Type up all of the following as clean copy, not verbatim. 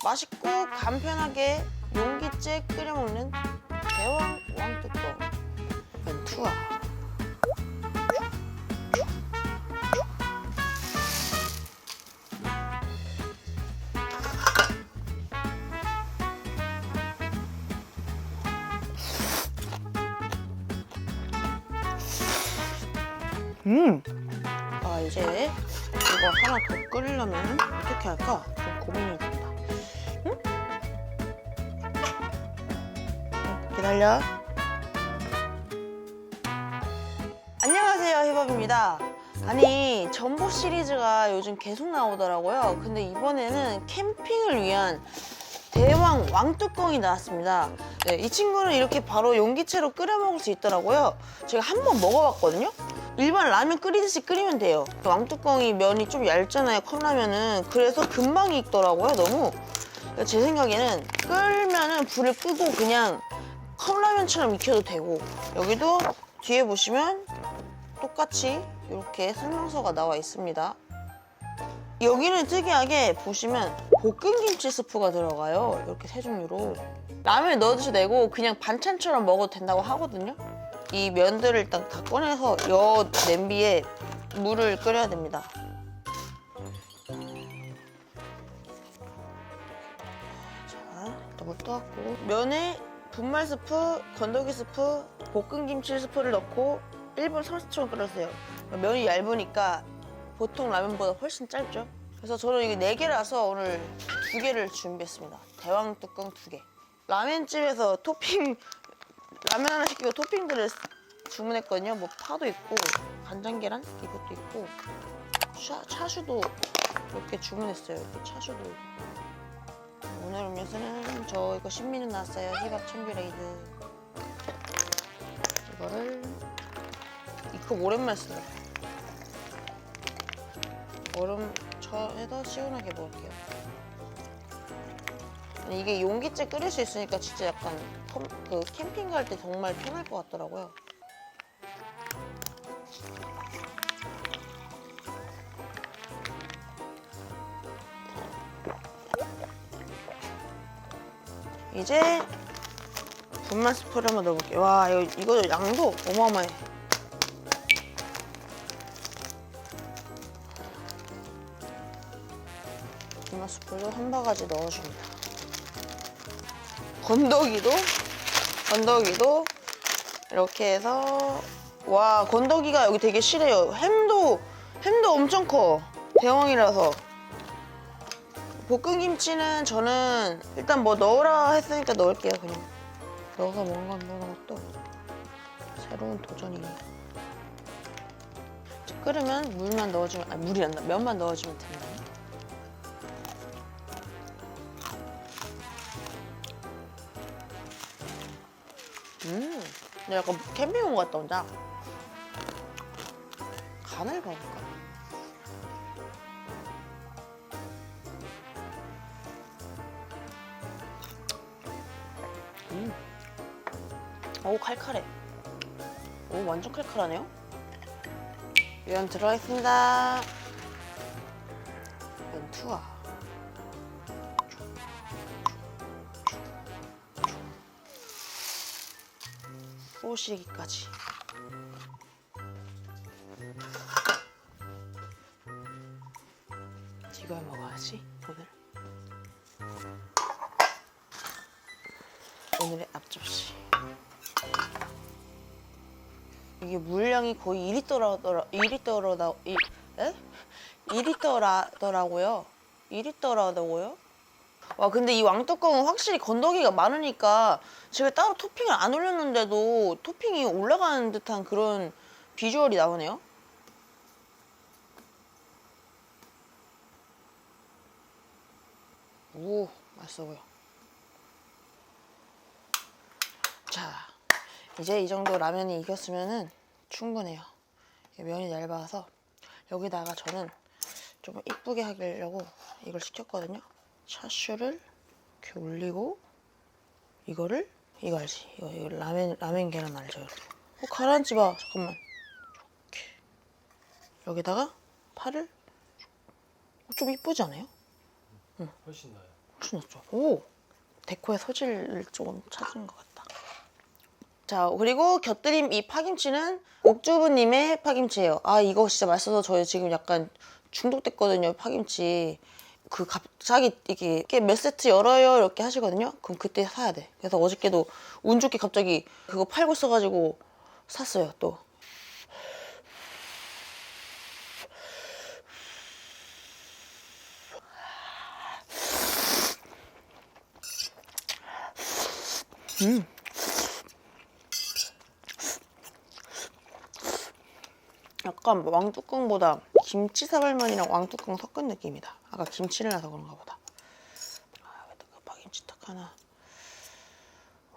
맛있고 간편하게 용기째 끓여 먹는 대왕 왕뚜껑 벤투아. 아, 이제 이거 하나 더 끓이려면 어떻게 할까? 좀 고민이 된다. 기다려. 안녕하세요, 히밥입니다. 아니, 전복 시리즈가 요즘 계속 나오더라고요. 근데 이번에는 캠핑을 위한 대왕 왕뚜껑이 나왔습니다. 네, 이 친구는 이렇게 바로 용기채로 끓여 먹을 수 있더라고요. 제가 한번 먹어봤거든요. 일반 라면 끓이듯이 끓이면 돼요. 왕뚜껑이 면이 좀 얇잖아요, 컵라면은. 그래서 금방 익더라고요, 너무. 제 생각에는 끓면은 불을 끄고 그냥 컵라면처럼 익혀도 되고, 여기도 뒤에 보시면 똑같이 이렇게 설명서가 나와 있습니다. 여기는 특이하게 보시면 볶음김치 스프가 들어가요. 이렇게 세 종류로. 라면에 넣어 드셔도 되고 그냥 반찬처럼 먹어도 된다고 하거든요. 이 면들을 일단 다 꺼내서 여 냄비에 물을 끓여야 됩니다. 자, 일단 물 떠갖고 면에 분말 스프, 건더기 스프, 볶음김치 스프를 넣고 1분 30초간 끓여주세요. 면이 얇으니까 보통 라면보다 훨씬 짧죠. 그래서 저는 이게 4개라서 오늘 2개를 준비했습니다. 대왕 뚜껑 2개. 라면집에서 토핑 라면 하나 시키고 토핑들을 주문했거든요. 뭐 파도 있고 간장 계란 이것도 있고 차슈도 이렇게 주문했어요. 이렇게 차슈도 있고. 오늘 음료수는 저 이거 신미는 나왔어요. 히밥 챔비레이드. 이거를 이거 오랜만에 쓰더라. 얼음 해서 시원하게 먹을게요. 이게 용기째 끓일 수 있으니까 진짜 약간 그 캠핑 갈 때 정말 편할 것 같더라고요. 이제 분말 스프를 한번 넣어볼게요. 와, 이거 양도 어마어마해. 분말 스프도 한 바가지 넣어줍니다. 건더기도 이렇게 해서. 와, 건더기가 여기 되게 실해요. 햄도 엄청 커. 대왕이라서. 볶음김치는 저는 일단 뭐 넣으라 했으니까 넣을게요. 그냥 넣어서 먹는 것도 새로운 도전이에요. 끓으면 물만 넣어주면, 아니 물이 안 나, 면만 넣어주면 됩니다. 근데 약간 캠핑 온 것 같다, 혼자. 간을 봐볼까? 오, 칼칼해. 오, 완전 칼칼하네요. 면 들어가겠습니다. 벤투아. 뽀시기까지. 이걸 먹어야지, 오늘의 앞접시. 이게 물량이 거의 2리터라더라고요. 2리터라더라고요. 와, 근데 이 왕뚜껑은 확실히 건더기가 많으니까 제가 따로 토핑을 안 올렸는데도 토핑이 올라가는 듯한 그런 비주얼이 나오네요. 오, 맛있어 보여. 자, 이제 이 정도 라면이 익었으면 충분해요. 면이 얇아서 여기다가 저는 좀 이쁘게 하려고 이걸 시켰거든요. 차슈를 이렇게 올리고, 이거 알지? 이거 라면 계란 알죠? 가라앉지 마. 잠깐만. 이렇게 여기다가 파를 좀 이쁘지 않아요? 훨씬 나아요. 훨씬 낫죠. 오! 데코의 소질을 조금 찾은 것 같다. 자, 그리고 곁들임 이 파김치는 옥주부님의 파김치예요. 아, 이거 진짜 맛있어서 저희 지금 약간 중독됐거든요, 파김치. 그 갑자기 이게 몇 세트 열어요 이렇게 하시거든요. 그럼 그때 사야 돼. 그래서 어저께도 운 좋게 갑자기 그거 팔고 있어가지고 샀어요 또. 약간 왕뚜껑보다 김치 사발면이랑 왕뚜껑 섞은 느낌이다. 아까 김치를 넣어서 그런가 보다. 아, 그 파김치 딱 하나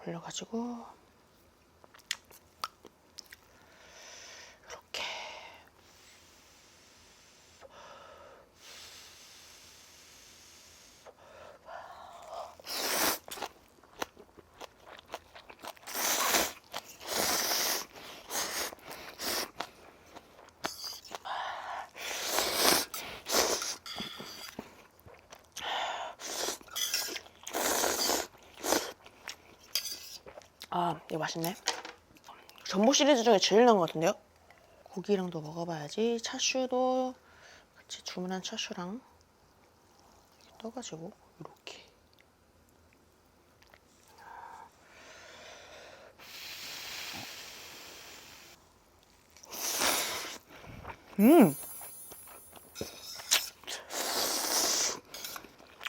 올려가지고 이렇게. 아, 이거 맛있네. 전복 시리즈 중에 제일 나은 것 같은데요? 고기랑도 먹어봐야지. 차슈도 같이 주문한 차슈랑 떠가지고 이렇게.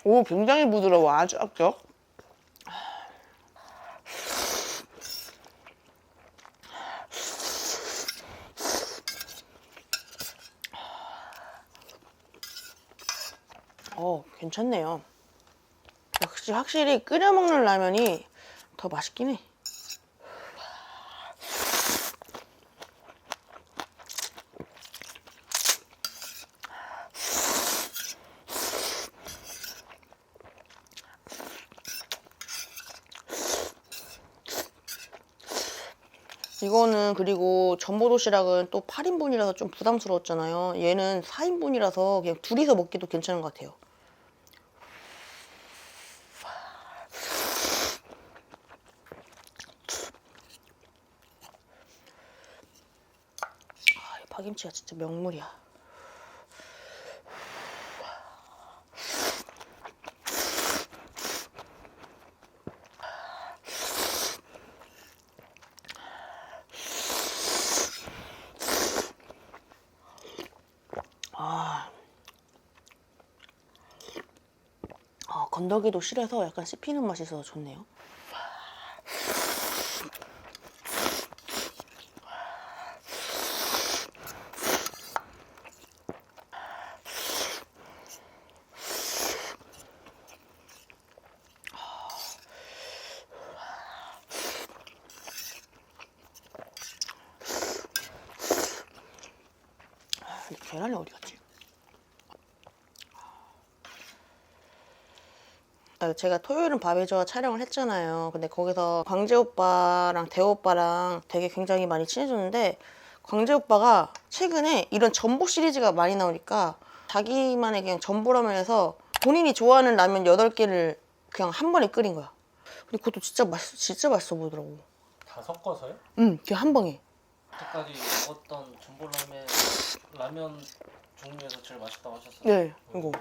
오, 굉장히 부드러워. 아주 합격. 괜찮네요. 역시 확실히 끓여 먹는 라면이 더 맛있긴 해. 이거는 그리고 전보도시락은 또 8인분이라서 좀 부담스러웠잖아요. 얘는 4인분이라서 그냥 둘이서 먹기도 괜찮은 것 같아요. 아, 이 파김치가 진짜 명물이야. 건더기도 실해서 약간 씹히는 맛이 있어서 좋네요. 근데 계란이 어디 갔지? 제가 토요일은 밥이죠 촬영을 했잖아요. 근데 거기서 광재 오빠랑 대호 오빠랑 되게 굉장히 많이 친해졌는데, 광재 오빠가 최근에 이런 전복 시리즈가 많이 나오니까 자기만의 그냥 전보라면에서 본인이 좋아하는 라면 8개를 그냥 한 번에 끓인 거야. 근데 그것도 진짜 맛있어 보이더라고. 다 섞어서요? 응, 그냥 한 방에. 여태까지 먹었던 전보라면 라면 종류에서 제일 맛있다고 하셨어요? 네, 이거.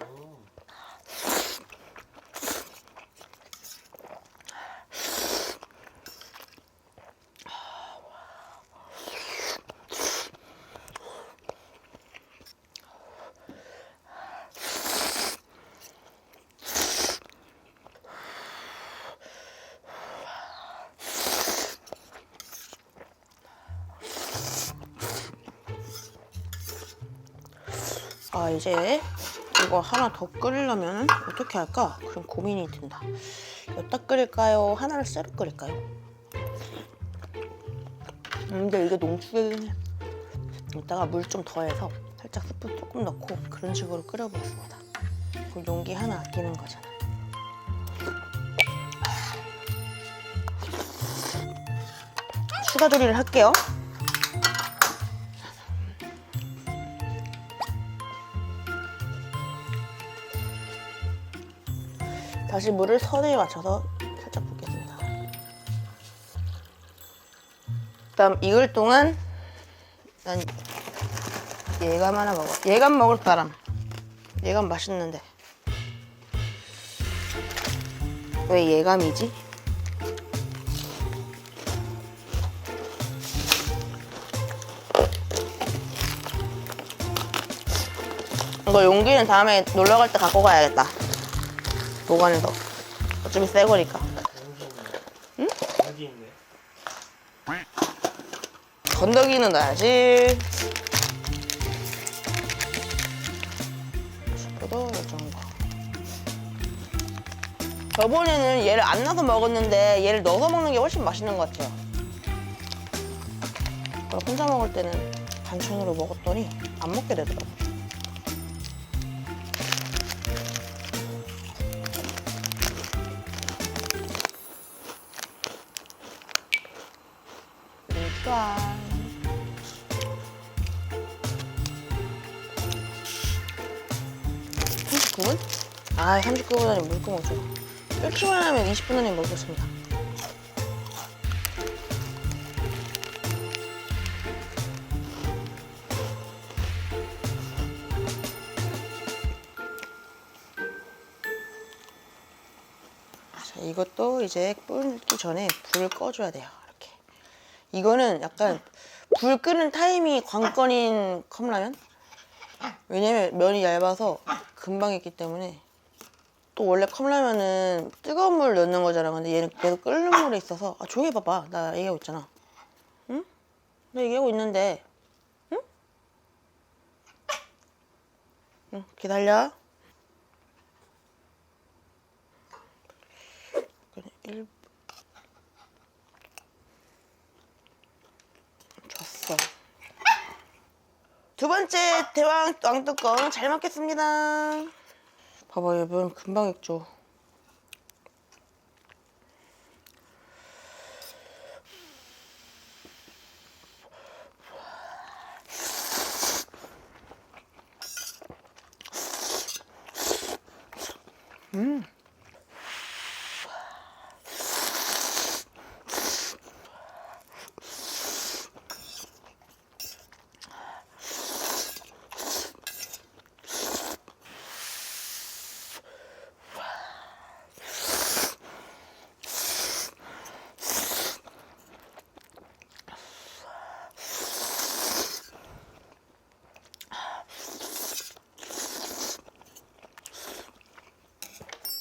아, 이제 이거 하나 더 끓이려면 어떻게 할까? 그럼 고민이 든다. 여기다 끓일까요? 하나를 새로 끓일까요? 근데 이게 농축이긴 해. 이따가 물 좀 더해서 살짝 스프 조금 넣고 그런 식으로 끓여보겠습니다. 그럼 용기 하나 아끼는 거잖아. 추가 조리를 할게요. 자, 다시 물을 선에 맞춰서 살짝 붓겠습니다. 그다음 익을 동안 난 예감 하나 먹어. 예감 먹을 사람. 예감 맛있는데. 왜 예감이지? 이거 용기는 다음에 놀러 갈 때 갖고 가야겠다. 보관해서. 어차피 새 거니까. 응? 여기 있네. 건더기는 넣어야지. 슈퍼도 이 정도. 저번에는 얘를 안 넣어서 먹었는데 얘를 넣어서 먹는 게 훨씬 맛있는 것 같아요. 혼자 먹을 때는 반찬으로 먹었더니 안 먹게 되더라고. 일단 39분? 아, 39분 안에 물고 먹죠. 끓기만 하면 20분 안에 먹겠습니다. 자, 이것도 이제 끓기 전에 불을 꺼줘야 돼요. 이렇게. 이거는 약간 불 끄는 타임이 관건인 컵라면? 왜냐면 면이 얇아서 금방 익기 때문에. 또 원래 컵라면은 뜨거운 물 넣는 거잖아. 근데 얘는 계속 끓는 물에 있어서. 아, 조용히 해봐봐. 나 얘기하고 있잖아. 응? 나 얘기하고 있는데. 응? 응, 기다려. 줬어. 두 번째 대왕 왕뚜껑 잘 먹겠습니다. 봐봐, 얘면 금방 익죠.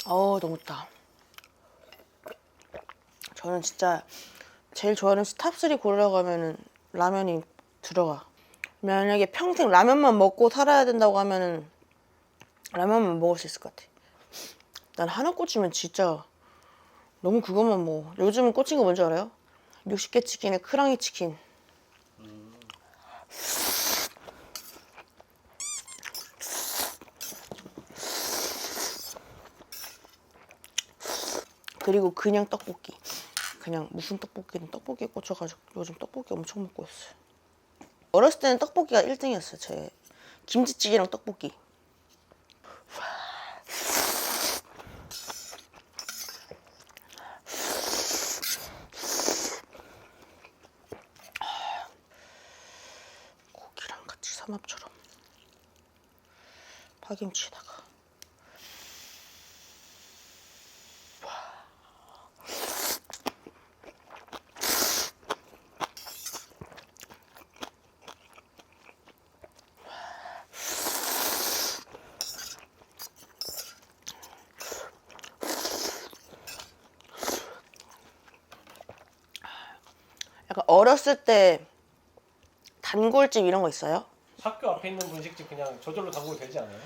어우, 너무 다. 저는 진짜 제일 좋아하는 탑3 고르라고 하면은 라면이 들어가. 만약에 평생 라면만 먹고 살아야 된다고 하면은 라면만 먹을 수 있을 것 같아. 난 하나 꽂히면 진짜 너무 그것만 먹어. 요즘 꽂힌 거 뭔지 알아요? 60개 치킨에 크랑이 치킨. 그리고 그냥 떡볶이. 그냥 무슨 떡볶이든 떡볶이에 꽂혀가지고 요즘 떡볶이 엄청 먹고 있어요. 어렸을 때는 떡볶이가 1등이었어요. 제 김치찌개랑 떡볶이. 고기랑 같이 삼합처럼 파김치에다가. 약간 어렸을 때 단골집 이런 거 있어요? 학교 앞에 있는 분식집 그냥 저절로 단골 되지 않아요?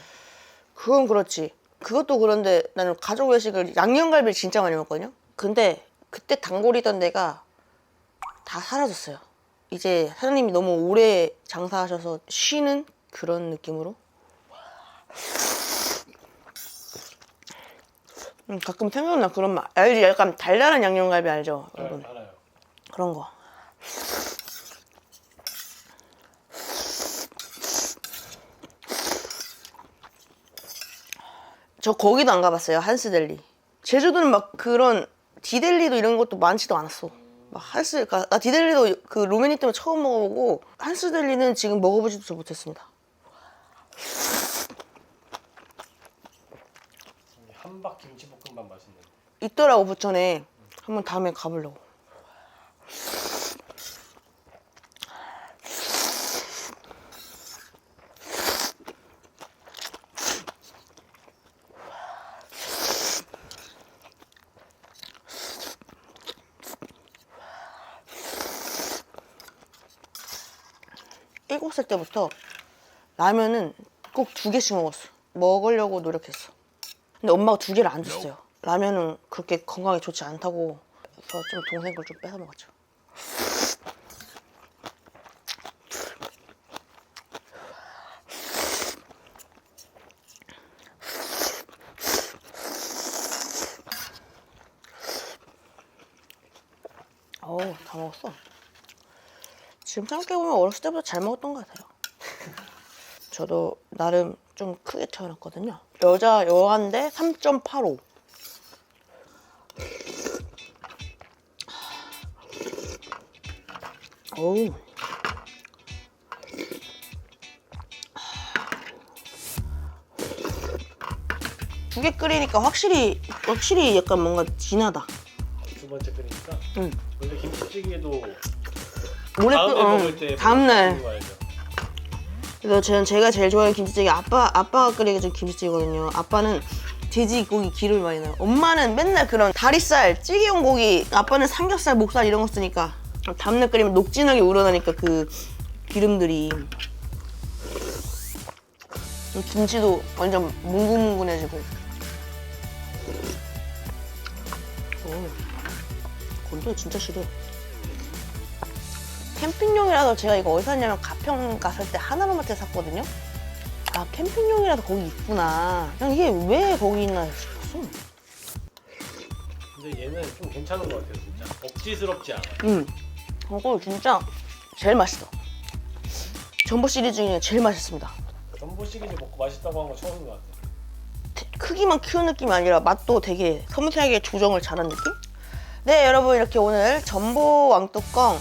그건 그렇지. 그것도 그런데 나는 가족 외식을 양념갈비를 진짜 많이 먹거든요. 근데 그때 단골이던 데가 다 사라졌어요. 이제 사장님이 너무 오래 장사하셔서 쉬는 그런 느낌으로. 가끔 생각나 그런 맛. 알지? 약간 달달한 양념갈비 알죠? 네, 여러분? 알아요. 그런 거. 저 거기도 안 가봤어요. 한스델리. 제주도는 막 그런 디델리도 이런 것도 많지도 않았어. 막 한스, 나 디델리도 그 로메니 때문에 처음 먹어보고 한스 델리는 지금 먹어보지도 못했습니다. 함박 김치볶음밥 맛있네. 있더라고 부천에. 한번 다음에 가보려고. 일곱 살 때부터 라면은 꼭 2개씩 먹었어. 먹으려고 노력했어. 근데 엄마가 2개를 안 줬어요. 라면은 그렇게 건강에 좋지 않다고 해서 좀 동생 걸 좀 뺏어 먹었죠. 어우, 다 먹었어. 지금 생각해보면 어렸을 때부터 잘 먹었던 것 같아요. 저도 나름 좀 크게 태어났거든요. 여자인데 3.85. 어우. 두 개 끓이니까 확실히 약간 뭔가 진하다. 두 번째 끓이니까. 응. 원래 김치찌개도 오래 다음에 먹을 때 다음날. 먹는 거 알죠? 그래서 제가 제일 좋아하는 김치찌개 아빠가 끓이는 김치찌개거든요. 아빠는 돼지고기 기름을 많이 넣어요. 엄마는 맨날 그런 다리살, 찌개용 고기, 아빠는 삼겹살, 목살 이런 거 쓰니까 다음날 끓이면 녹진하게 우러나니까 그 기름들이 김치도 완전 뭉근뭉근해지고. 건도 진짜 싫어. 캠핑용이라서 제가 이거 어디서 샀냐면 가평 갔을 때 하나로마트에 샀거든요. 아, 캠핑용이라서 거기 있구나. 그냥 이게 왜 거기 있나 싶었어. 근데 얘는 좀 괜찮은 것 같아요, 진짜. 억지스럽지 않아. 이거 진짜 제일 맛있어. 전보 시리즈 중에 제일 맛있습니다. 전보 시리즈 먹고 맛있다고 한 거 처음인 것 같아. 크기만 키운 느낌이 아니라 맛도 되게 섬세하게 조정을 잘한 느낌? 네, 여러분 이렇게 오늘 전보 왕뚜껑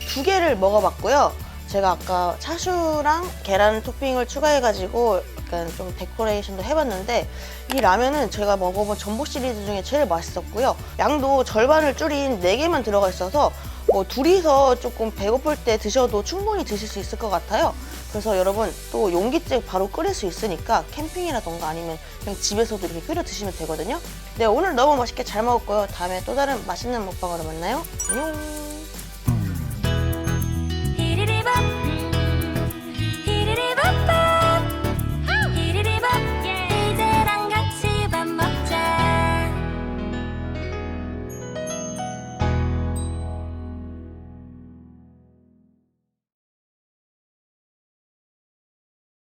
2개를 먹어봤고요. 제가 아까 차슈랑 계란 토핑을 추가해가지고 약간 좀 데코레이션도 해봤는데 이 라면은 제가 먹어본 전보 시리즈 중에 제일 맛있었고요. 양도 절반을 줄인 4개만 들어가 있어서 뭐 둘이서 조금 배고플 때 드셔도 충분히 드실 수 있을 것 같아요. 그래서 여러분 또 용기째 바로 끓일 수 있으니까 캠핑이라던가 아니면 그냥 집에서도 이렇게 끓여 드시면 되거든요. 네, 오늘 너무 맛있게 잘 먹었고요. 다음에 또 다른 맛있는 먹방으로 만나요. 안녕.